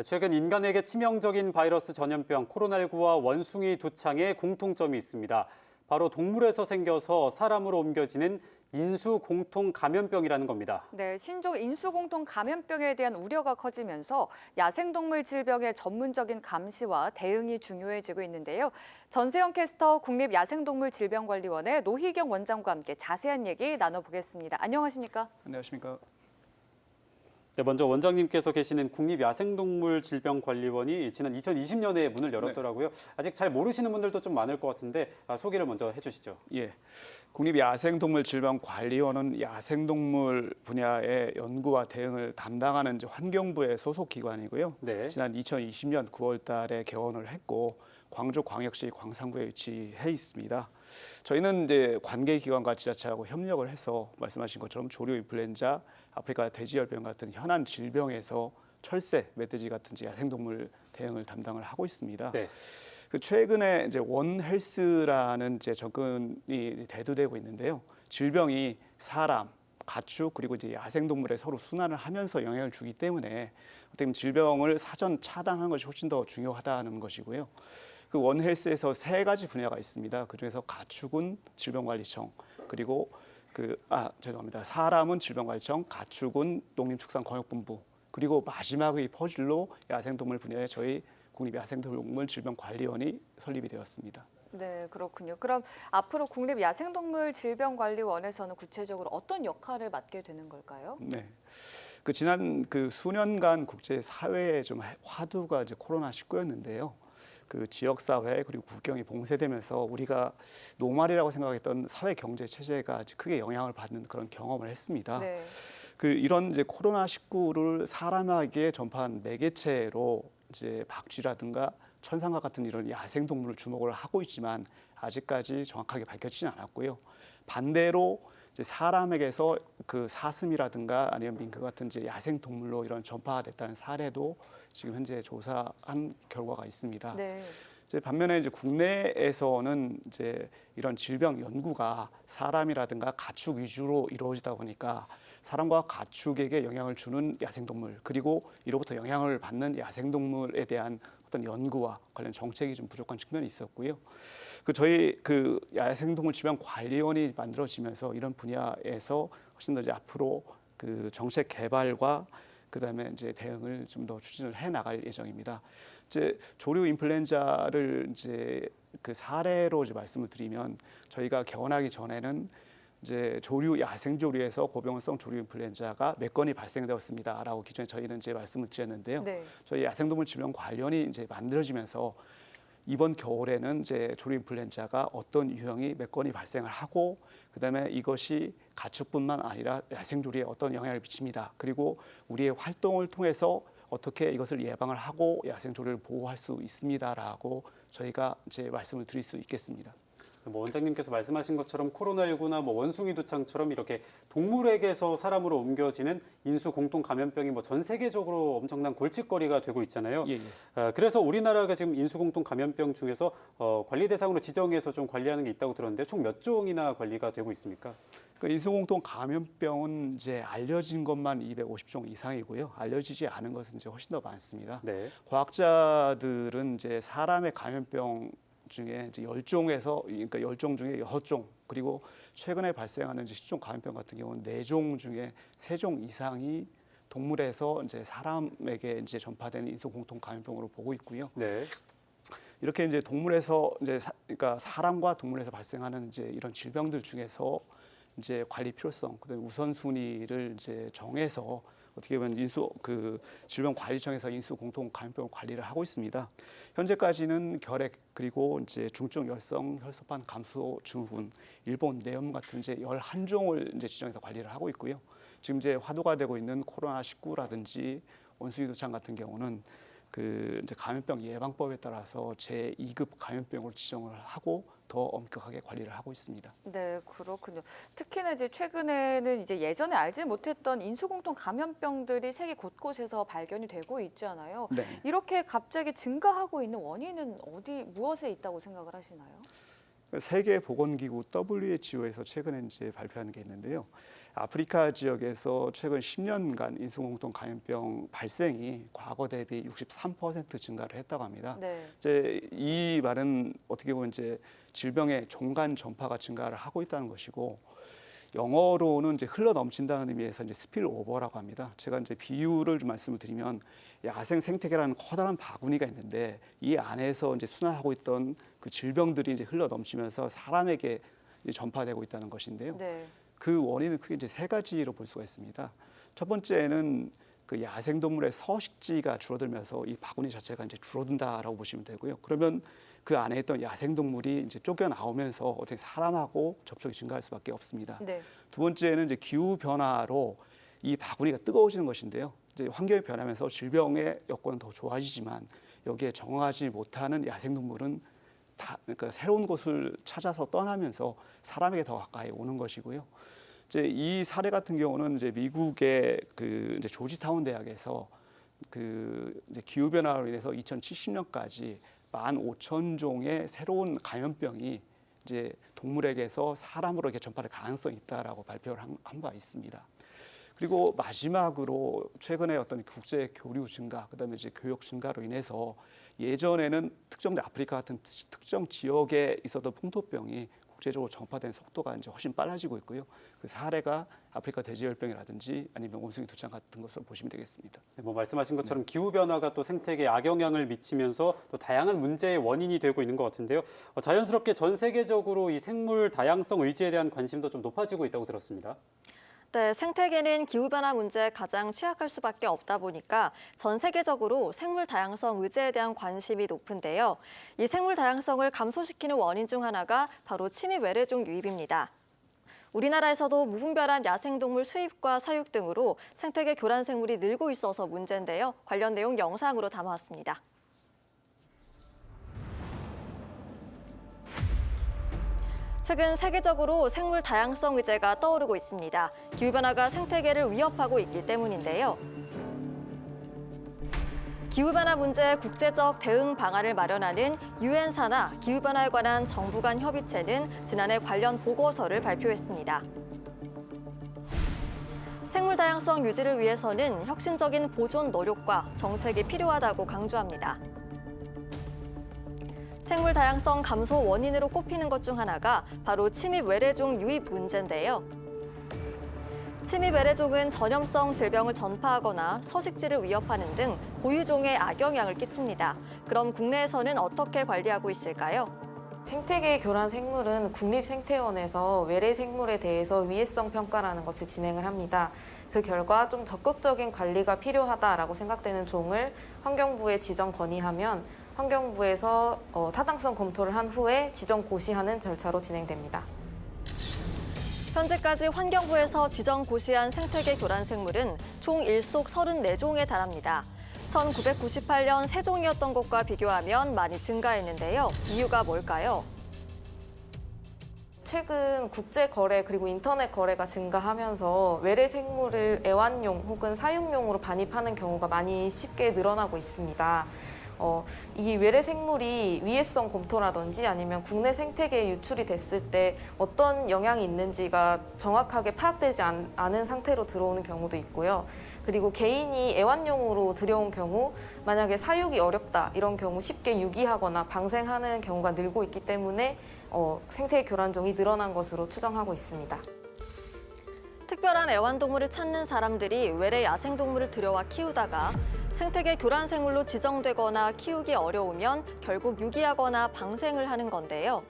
최근 인간에게 치명적인 바이러스 전염병 코로나19와 원숭이 두창에 공통점이 있습니다. 바로 동물에서 생겨서 사람으로 옮겨지는 인수공통 감염병이라는 겁니다. 네, 신종 인수공통 감염병에 대한 우려가 커지면서 야생동물 질병의 전문적인 감시와 대응이 중요해지고 있는데요. 전세영 캐스터 국립야생동물질병관리원의 노희경 원장과 함께 자세한 얘기 나눠보겠습니다. 안녕하십니까? 안녕하십니까? 네, 먼저 원장님께서 계시는 국립야생동물질병관리원이 지난 2020년에 문을 열었더라고요. 아직 잘 모르시는 분들도 좀 많을 것 같은데 소개를 먼저 해주시죠. 예, 국립야생동물질병관리원은 야생동물 분야의 연구와 대응을 담당하는 환경부의 소속 기관이고요. 네. 지난 2020년 9월달에 개원을 했고 광주광역시 광산구에 위치해 있습니다. 저희는 이제 관계기관과 지자체하고 협력을 해서 말씀하신 것처럼 조류 인플루엔자, 아프리카 돼지열병 같은 현안 질병에서 철새, 멧돼지 같은 야생동물 대응을 담당을 하고 있습니다. 네. 최근에 이제 원헬스라는 접근이 대두되고 있는데요. 질병이 사람, 가축 그리고 이제 야생동물에 서로 순환을 하면서 영향을 주기 때문에 어떻게 보면 질병을 사전 차단하는 것이 훨씬 더 중요하다는 것이고요. 그 원헬스에서 세 가지 분야가 있습니다. 그중에서 가축은 질병관리청, 그리고 사람은 질병관리청, 가축은 농림축산광역본부, 그리고 마지막의 퍼즐로 야생동물 분야에 저희 국립야생동물질병관리원이 설립이 되었습니다. 네, 그렇군요. 그럼 앞으로 국립야생동물질병관리원에서는 구체적으로 어떤 역할을 맡게 되는 걸까요? 네. 지난 수년간 국제 사회의 좀 화두가 이제 코로나19였는데요. 지역 사회 그리고 국경이 봉쇄되면서 우리가 노말이라고 생각했던 사회 경제 체제가 크게 영향을 받는 그런 경험을 했습니다. 네. 이런 이제 코로나19를 사람에게 전파한 매개체로 이제 박쥐라든가 천상과 같은 이런 야생동물을 주목을 하고 있지만 아직까지 정확하게 밝혀지진 않았고요. 반대로 이제 사람에게서 사슴이라든가 아니면 밍크 같은 이제 야생동물로 이런 전파가 됐다는 사례도 지금 현재 조사한 결과가 있습니다. 네. 반면에 이제 국내에서는 이제 이런 질병 연구가 사람이라든가 가축 위주로 이루어지다 보니까 사람과 가축에게 영향을 주는 야생동물 그리고 이로부터 영향을 받는 야생동물에 대한 어떤 연구와 관련 정책이 좀 부족한 측면이 있었고요. 저희 야생동물질병관리원이 만들어지면서 이런 분야에서 훨씬 더 이제 앞으로 정책 개발과 그다음에 이제 대응을 좀 더 추진을 해 나갈 예정입니다. 이제 조류 인플루엔자를 이제 사례로 이제 말씀을 드리면 저희가 개원하기 전에는 이제 야생조류에서 고병원성 조류 인플루엔자가 몇 건이 발생되었습니다라고 기존에 저희는 이제 말씀을 드렸는데요. 네. 저희 야생동물질병관리원이 이제 만들어지면서 이번 겨울에는 이제 조류 인플루엔자가 어떤 유형이 몇 건이 발생을 하고 그다음에 이것이 가축뿐만 아니라 야생조류에 어떤 영향을 미칩니다. 그리고 우리의 활동을 통해서 어떻게 이것을 예방을 하고 야생조류를 보호할 수 있습니다라고 저희가 이제 말씀을 드릴 수 있겠습니다. 원장님께서 말씀하신 것처럼 코로나19나 원숭이 두창처럼 이렇게 동물에게서 사람으로 옮겨지는 인수 공통 감염병이 전 세계적으로 엄청난 골칫거리가 되고 있잖아요. 예. 그래서 우리나라가 지금 인수 공통 감염병 중에서 관리 대상으로 지정해서 좀 관리하는 게 있다고 들었는데 총 몇 종이나 관리가 되고 있습니까? 인수공통 감염병은 이제 알려진 것만 250종 이상이고요. 알려지지 않은 것은 이제 훨씬 더 많습니다. 네. 과학자들은 이제 사람의 감염병 중에 이제 10종에서 그러니까 10종 중에 6종 그리고 최근에 발생하는 이제 식종 감염병 같은 경우는 4종 중에 3종 이상이 동물에서 이제 사람에게 이제 전파되는 인수공통 감염병으로 보고 있고요. 네. 이렇게 이제 동물에서 이제 그러니까 사람과 동물에서 발생하는 이제 이런 질병들 중에서 이제 관리 필요성, 그다음에 우선순위를 이제 정해서 어떻게 보면 질병관리청에서 인수 공통 감염병 관리를 하고 있습니다. 현재까지는 결핵 그리고 이제 중증 열성 혈소판 감소 증후군, 일본 뇌염 같은 이제 11종을 이제 지정해서 관리를 하고 있고요. 지금 이제 화두가 되고 있는 코로나19라든지 원숭이 두창 같은 경우는 이제 감염병 예방법에 따라서 제2급 감염병으로 지정을 하고 더 엄격하게 관리를 하고 있습니다. 네, 그렇군요. 특히나 이제 최근에는 이제 예전에 알지 못했던 인수공통 감염병들이 세계 곳곳에서 발견이 되고 있잖아요. 네. 이렇게 갑자기 증가하고 있는 원인은 무엇에 있다고 생각을 하시나요? 세계보건기구 WHO에서 최근에 이제 발표한 게 있는데요. 아프리카 지역에서 최근 10년간 인수공통 감염병 발생이 과거 대비 63% 증가를 했다고 합니다. 네. 이제 이 말은 어떻게 보면 이제 질병의 종간 전파가 증가를 하고 있다는 것이고, 영어로는 이제 흘러 넘친다는 의미에서 이제 스필 오버라고 합니다. 제가 이제 비유를 좀 말씀을 드리면, 야생 생태계라는 커다란 바구니가 있는데 이 안에서 이제 순환하고 있던 그 질병들이 이제 흘러 넘치면서 사람에게 이제 전파되고 있다는 것인데요. 네. 그 원인은 크게 이제 세 가지로 볼 수가 있습니다. 첫 번째는 그 야생동물의 서식지가 줄어들면서 이 바구니 자체가 이제 줄어든다라고 보시면 되고요. 그러면 그 안에 있던 야생동물이 이제 쫓겨 나오면서 어떻게 사람하고 접촉이 증가할 수밖에 없습니다. 네. 두 번째는 이제 기후 변화로 이 바구니가 뜨거워지는 것인데요. 이제 환경이 변하면서 질병의 여건은 더 좋아지지만 여기에 적응하지 못하는 야생동물은 그러니까 새로운 곳을 찾아서 떠나면서 사람에게 더 가까이 오는 것이고요. 이제 이 사례 같은 경우는 이제 미국의 그 이제 조지타운 대학에서 그 이제 기후 변화로 인해서 2070년까지 15,000종의 새로운 감염병이 이제 동물에게서 사람으로 이렇게 전파될 가능성이 있다라고 발표를 한 바 있습니다. 그리고 마지막으로 최근에 어떤 국제 교류 증가, 그다음에 이제 교육 증가로 인해서 예전에는 특정 아프리카 같은 특정 지역에 있었던 풍토병이 국제적으로 전파되는 속도가 이제 훨씬 빨라지고 있고요. 그 사례가 아프리카 돼지열병이라든지 아니면 원숭이 두창 같은 것으로 보시면 되겠습니다. 네, 뭐 말씀하신 것처럼 기후 변화가 또 생태계에 악영향을 미치면서 또 다양한 문제의 원인이 되고 있는 것 같은데요. 자연스럽게 전 세계적으로 이 생물 다양성 의지에 대한 관심도 좀 높아지고 있다고 들었습니다. 네, 생태계는 기후변화 문제에 가장 취약할 수밖에 없다 보니까 전 세계적으로 생물 다양성 의제에 대한 관심이 높은데요. 이 생물 다양성을 감소시키는 원인 중 하나가 바로 침입 외래종 유입입니다. 우리나라에서도 무분별한 야생동물 수입과 사육 등으로 생태계 교란 생물이 늘고 있어서 문제인데요. 관련 내용 영상으로 담아왔습니다. 최근 세계적으로 생물 다양성 의제가 떠오르고 있습니다. 기후변화가 생태계를 위협하고 있기 때문인데요. 기후변화 문제의 국제적 대응 방안을 마련하는 유엔 산하 기후변화에 관한 정부 간 협의체는 지난해 관련 보고서를 발표했습니다. 생물 다양성 유지를 위해서는 혁신적인 보존 노력과 정책이 필요하다고 강조합니다. 생물 다양성 감소 원인으로 꼽히는 것 중 하나가 바로 침입 외래종 유입 문제인데요. 침입 외래종은 전염성 질병을 전파하거나 서식지를 위협하는 등 고유종에 악영향을 끼칩니다. 그럼 국내에서는 어떻게 관리하고 있을까요? 생태계 교란 생물은 국립생태원에서 외래 생물에 대해서 위해성 평가라는 것을 진행을 합니다. 그 결과 좀 적극적인 관리가 필요하다라고 생각되는 종을 환경부에 지정 건의하면 환경부에서 타당성 검토를 한 후에 지정 고시하는 절차로 진행됩니다. 현재까지 환경부에서 지정 고시한 생태계 교란 생물은 총 일속 34종에 달합니다. 1998년 3종이었던 것과 비교하면 많이 증가했는데요. 이유가 뭘까요? 최근 국제 거래 그리고 인터넷 거래가 증가하면서 외래 생물을 애완용 혹은 사육용으로 반입하는 경우가 많이 쉽게 늘어나고 있습니다. 이 외래 생물이 위해성 검토라든지 아니면 국내 생태계에 유출이 됐을 때 어떤 영향이 있는지가 정확하게 파악되지 않은 상태로 들어오는 경우도 있고요. 그리고 개인이 애완용으로 들여온 경우 만약에 사육이 어렵다 이런 경우 쉽게 유기하거나 방생하는 경우가 늘고 있기 때문에 생태 교란종이 늘어난 것으로 추정하고 있습니다. 특별한 애완동물을 찾는 사람들이 외래 야생동물을 들여와 키우다가 생태계 교란 생물로 지정되거나 키우기 어려우면 결국 유기하거나 방생을 하는 건데요.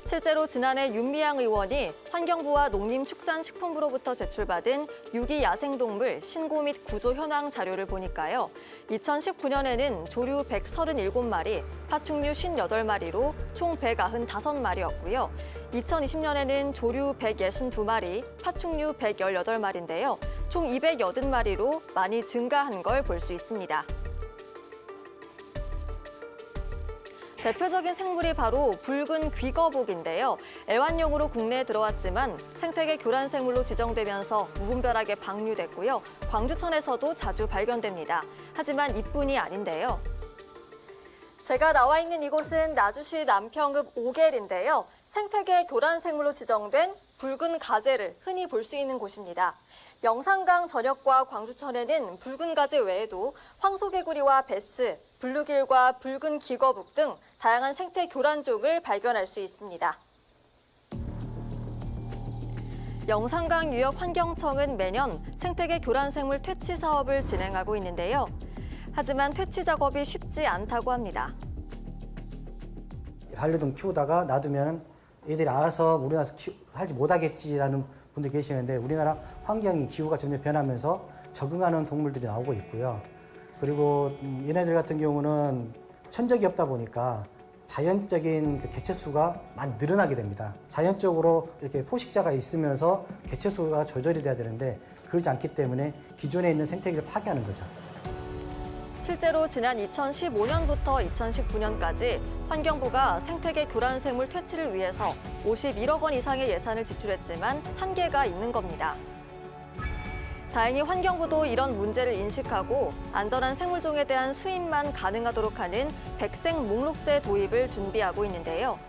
실제로 지난해 윤미향 의원이 환경부와 농림축산식품부로부터 제출받은 유기 야생동물 신고 및 구조 현황 자료를 보니까요. 2019년에는 조류 137마리, 파충류 58마리로 총 195마리였고요. 2020년에는 조류 162마리, 파충류 118마리인데요. 총 280마리로 많이 증가한 걸 볼 수 있습니다. 대표적인 생물이 바로 붉은 귀거북인데요. 애완용으로 국내에 들어왔지만 생태계 교란 생물로 지정되면서 무분별하게 방류됐고요. 광주천에서도 자주 발견됩니다. 하지만 이뿐이 아닌데요. 제가 나와 있는 이곳은 나주시 남평읍 오겔인데요. 생태계 교란 생물로 지정된 붉은 가재를 흔히 볼 수 있는 곳입니다. 영산강 전역과 광주천에는 붉은 가재 외에도 황소개구리와 베스, 블루길과 붉은 기거북 등 다양한 생태 교란종을 발견할 수 있습니다. 영산강유역환경청은 매년 생태계 교란생물 퇴치 사업을 진행하고 있는데요. 하지만 퇴치 작업이 쉽지 않다고 합니다. 반려동 키우다가 놔두면 애들이 알아서 우리나라에서 살지 못하겠지라는 분들 계시는데 우리나라 환경이 기후가 점점 변하면서 적응하는 동물들이 나오고 있고요. 그리고 얘네들 같은 경우는 천적이 없다 보니까 자연적인 그 개체수가 많이 늘어나게 됩니다. 자연적으로 이렇게 포식자가 있으면서 개체수가 조절이 돼야 되는데 그러지 않기 때문에 기존에 있는 생태계를 파괴하는 거죠. 실제로 지난 2015년부터 2019년까지 환경부가 생태계 교란생물 퇴치를 위해서 51억 원 이상의 예산을 지출했지만 한계가 있는 겁니다. 다행히 환경부도 이런 문제를 인식하고 안전한 생물종에 대한 수입만 가능하도록 하는 백생 목록제 도입을 준비하고 있는데요.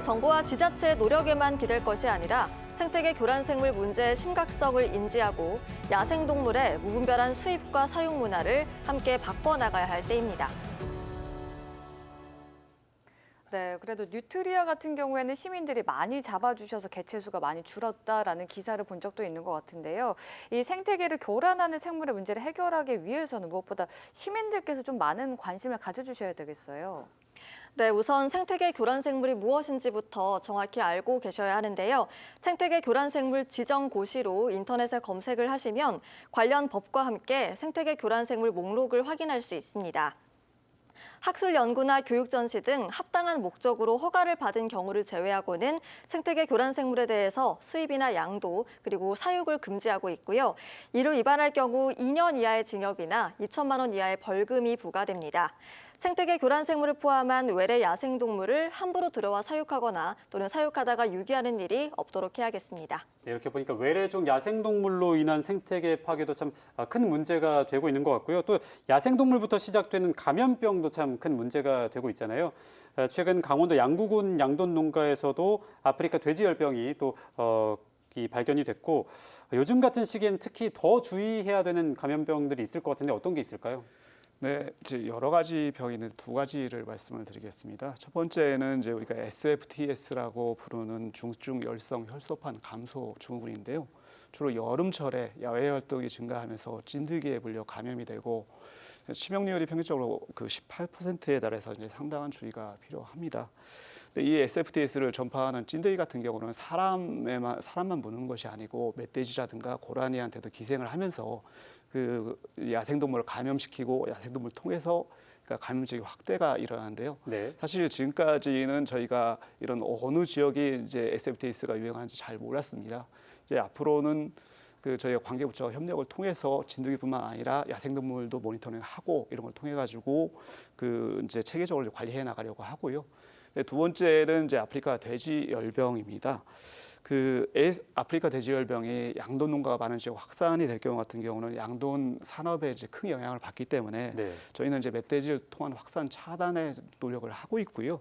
정부와 지자체의 노력에만 기댈 것이 아니라 생태계 교란생물 문제의 심각성을 인지하고 야생동물의 무분별한 수입과 사육 문화를 함께 바꿔나가야 할 때입니다. 네, 그래도 뉴트리아 같은 경우에는 시민들이 많이 잡아주셔서 개체수가 많이 줄었다라는 기사를 본 적도 있는 것 같은데요. 이 생태계를 교란하는 생물의 문제를 해결하기 위해서는 무엇보다 시민들께서 좀 많은 관심을 가져주셔야 되겠어요. 네, 우선 생태계 교란생물이 무엇인지부터 정확히 알고 계셔야 하는데요. 생태계 교란생물 지정고시로 인터넷에 검색을 하시면 관련 법과 함께 생태계 교란생물 목록을 확인할 수 있습니다. 학술 연구나 교육 전시 등 합당한 목적으로 허가를 받은 경우를 제외하고는 생태계 교란생물에 대해서 수입이나 양도 그리고 사육을 금지하고 있고요. 이를 위반할 경우 2년 이하의 징역이나 2천만 원 이하의 벌금이 부과됩니다. 생태계 교란생물을 포함한 외래 야생동물을 함부로 들여와 사육하거나 또는 사육하다가 유기하는 일이 없도록 해야겠습니다. 네, 이렇게 보니까 외래종 야생동물로 인한 생태계 파괴도 참 큰 문제가 되고 있는 것 같고요. 또 야생동물부터 시작되는 감염병도 참 큰 문제가 되고 있잖아요. 최근 강원도 양구군 양돈 농가에서도 아프리카 돼지열병이 또 발견이 됐고 요즘 같은 시기엔 특히 더 주의해야 되는 감염병들이 있을 것 같은데 어떤 게 있을까요? 네, 이제 여러 가지 병이 있는데 두 가지를 말씀을 드리겠습니다. 첫 번째는 이제 우리가 SFTS라고 부르는 중증 열성 혈소판 감소 증후군인데요. 주로 여름철에 야외 활동이 증가하면서 찐득이에 물려 감염이 되고 치명률이 평균적으로 그 18%에 달해서 이제 상당한 주의가 필요합니다. 근데 이 SFTS를 전파하는 찐득이 같은 경우는 사람만 무는 것이 아니고 멧돼지라든가 고라니한테도 기생을 하면서 그 야생동물을 감염시키고 야생동물을 통해서 그러니까 감염적인 확대가 일어나는데요. 네. 사실 지금까지는 저희가 이런 어느 지역이 이제 SFTS가 유행하는지 잘 몰랐습니다. 이제 앞으로는 그 저희가 관계부처와 협력을 통해서 진드기뿐만 아니라 야생동물도 모니터링하고 이런 걸 통해 가지고 그 이제 체계적으로 관리해 나가려고 하고요. 두 번째는 이제 아프리카 돼지열병입니다. 아프리카 돼지열병이 양돈 농가가 많은 지역 확산이 될 경우 같은 경우는 양돈 산업에 이제 큰 영향을 받기 때문에 네. 저희는 이제 멧돼지를 통한 확산 차단에 노력을 하고 있고요.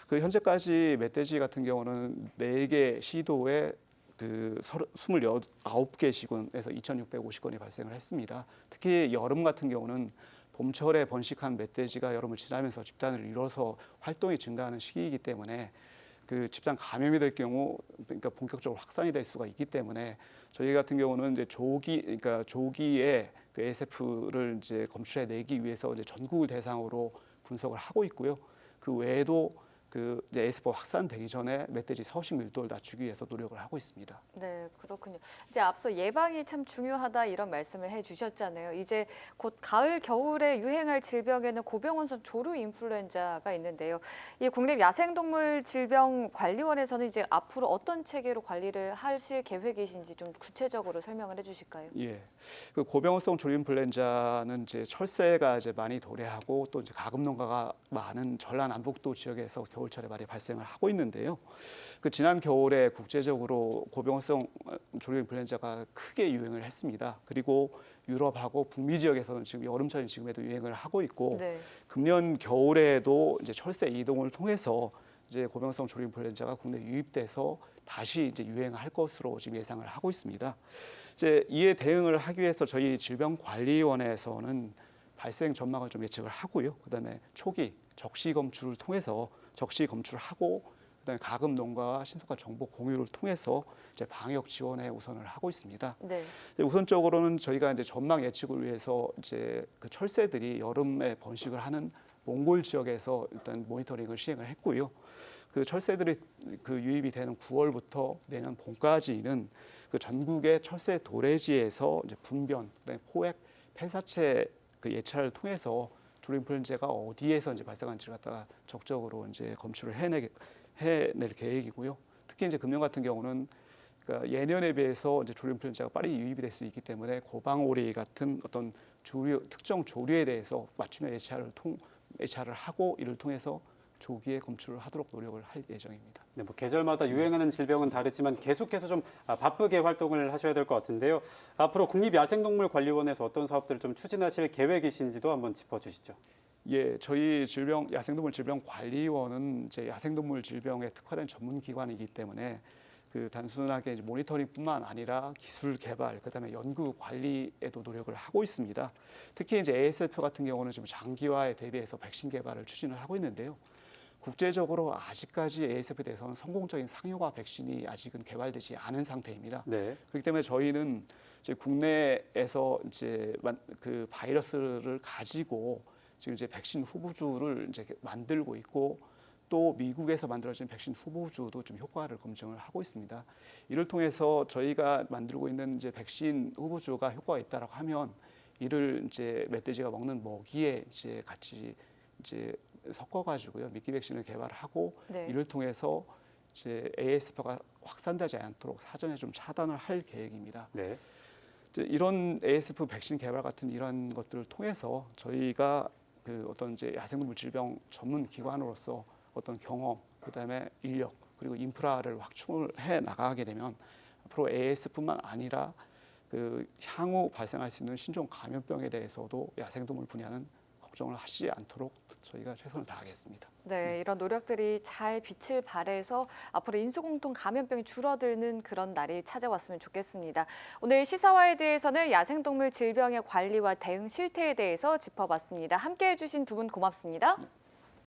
그 현재까지 멧돼지 같은 경우는 4개 시도에 그 29개 시군에서 2,650건이 발생을 했습니다. 특히 여름 같은 경우는 봄철에 번식한 멧돼지가 여름을 지나면서 집단을 이뤄서 활동이 증가하는 시기이기 때문에 그 집단 감염이 될 경우 그러니까 본격적으로 확산이 될 수가 있기 때문에 저희 같은 경우는 이제 조기에 그 ASF를 이제 검출해 내기 위해서 이제 전국을 대상으로 분석을 하고 있고요. 그 외에도 그 이제 ASF가 확산되기 전에 멧돼지 서식 밀도를 낮추기 위해서 노력을 하고 있습니다. 네, 그렇군요. 이제 앞서 예방이 참 중요하다 이런 말씀을 해주셨잖아요. 이제 곧 가을, 겨울에 유행할 질병에는 고병원성 조류 인플루엔자가 있는데요. 이 국립야생동물질병관리원에서는 이제 앞으로 어떤 체계로 관리를 하실 계획이신지 좀 구체적으로 설명을 해주실까요? 예, 그 고병원성 조류 인플루엔자는 이제 철새가 이제 많이 도래하고 또 이제 가금 농가가 많은 전라남북도 지역에서 겨울철에 많이 발생을 하고 있는데요. 그 지난 겨울에 국제적으로 고병원성 조류 인플루엔자가 크게 유행을 했습니다. 그리고 유럽하고 북미 지역에서는 지금 여름철인 지금에도 유행을 하고 있고 네. 금년 겨울에도 이제 철새 이동을 통해서 이제 고병성 조류 인플루엔자가 국내 유입돼서 다시 이제 유행할 것으로 지금 예상을 하고 있습니다. 이제 이에 대응을 하기 위해서 저희 질병관리원에서는 발생 전망을 좀 예측을 하고요. 그다음에 초기 적시 검출을 통해서 적시 검출하고 그다음에 가금 농가와 신속한 정보 공유를 통해서 이제 방역 지원에 우선을 하고 있습니다. 네. 우선적으로는 저희가 이제 전망 예측을 위해서 이제 그 철새들이 여름에 번식을 하는 몽골 지역에서 일단 모니터링을 시행을 했고요. 그 철새들이 그 유입이 되는 9월부터 내년 봄까지는 그 전국의 철새 도래지에서 이제 분변, 그다음에 포획, 폐사체 그 예찰을 통해서 조류 인플루엔자가 어디에서 이제 발생한지를 갖다가 적극적으로 이제 검출을 해낼 계획이고요. 특히 이제 금년 같은 경우는 그러니까 예년에 비해서 이제 조류 인플루엔자가 빨리 유입이 될 수 있기 때문에 고방오리 같은 어떤 특정 조류에 대해서 맞춤형 예찰을 하고 이를 통해서 조기에 검출을 하도록 노력을 할 예정입니다. 네, 뭐 계절마다 유행하는 질병은 다르지만 계속해서 좀 바쁘게 활동을 하셔야 될 것 같은데요. 앞으로 국립야생동물관리원에서 어떤 사업들을 좀 추진하실 계획이신지도 한번 짚어주시죠. 예, 저희 야생동물 질병관리원은 이제 야생동물 질병에 특화된 전문 기관이기 때문에 그 단순하게 이제 모니터링뿐만 아니라 기술 개발, 그다음에 연구 관리에도 노력을 하고 있습니다. 특히 이제 ASF 같은 경우는 지금 장기화에 대비해서 백신 개발을 추진을 하고 있는데요. 국제적으로 아직까지 ASF에 대해서는 성공적인 상용화 백신이 아직은 개발되지 않은 상태입니다. 네. 그렇기 때문에 저희는 이제 국내에서 이제 그 바이러스를 가지고 지금 이제 백신 후보주를 이제 만들고 있고 또 미국에서 만들어진 백신 후보주도 좀 효과를 검증을 하고 있습니다. 이를 통해서 저희가 만들고 있는 이제 백신 후보주가 효과가 있다라고 하면 이를 이제 멧돼지가 먹는 먹이에 이제 같이 이제 섞어가지고요 미끼 백신을 개발하고 네. 이를 통해서 이제 ASF가 확산되지 않도록 사전에 좀 차단을 할 계획입니다. 네. 이제 이런 ASF 백신 개발 같은 이런 것들을 통해서 저희가 그 어떤 이제 야생동물 질병 전문 기관으로서 어떤 경험, 그다음에 인력 그리고 인프라를 확충을 해 나가게 되면 앞으로 AS뿐만 아니라 그 향후 발생할 수 있는 신종 감염병에 대해서도 야생동물 분야는 걱정을 하시지 않도록 저희가 최선을 다하겠습니다. 네, 이런 노력들이 잘 빛을 발해서 앞으로 인수공통 감염병이 줄어드는 그런 날이 찾아왔으면 좋겠습니다. 오늘 시사와에 대해서는 야생동물 질병의 관리와 대응 실태에 대해서 짚어봤습니다. 함께해 주신 두 분 고맙습니다.